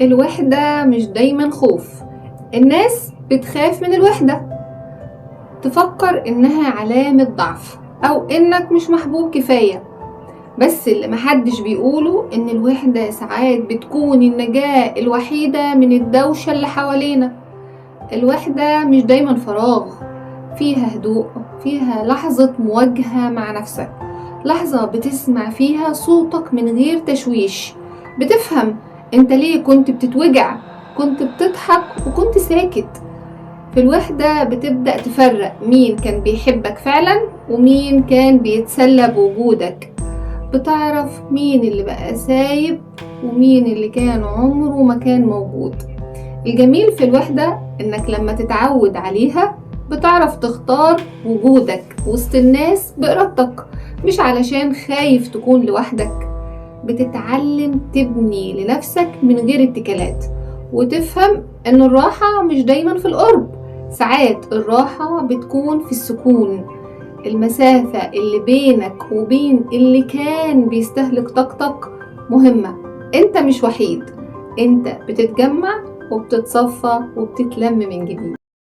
الوحدة مش دايما خوف. الناس بتخاف من الوحدة، تفكر انها علامة ضعف او انك مش محبوب كفاية. بس اللي محدش بيقوله ان الوحدة ساعات بتكون النجاة الوحيدة من الدوشة اللي حوالينا. الوحدة مش دايما فراغ، فيها هدوء، فيها لحظة مواجهة مع نفسك، لحظة بتسمع فيها صوتك من غير تشويش، بتفهم انت ليه كنت بتتوجع، كنت بتضحك وكنت ساكت. في الوحدة بتبدأ تفرق مين كان بيحبك فعلا ومين كان بيتسلى بوجودك، بتعرف مين اللي بقى سايب ومين اللي كان عمره ما كان موجود. الجميل في الوحدة انك لما تتعود عليها بتعرف تختار وجودك وسط الناس بإرادتك، مش علشان خايف تكون لوحدك. بتتعلم تبني لنفسك من غير اتكالات، وتفهم ان الراحة مش دايما في القرب، ساعات الراحة بتكون في السكون. المسافة اللي بينك وبين اللي كان بيستهلك طاقتك مهمة. انت مش وحيد، انت بتتجمع وبتتصفى وبتتلم من جديد.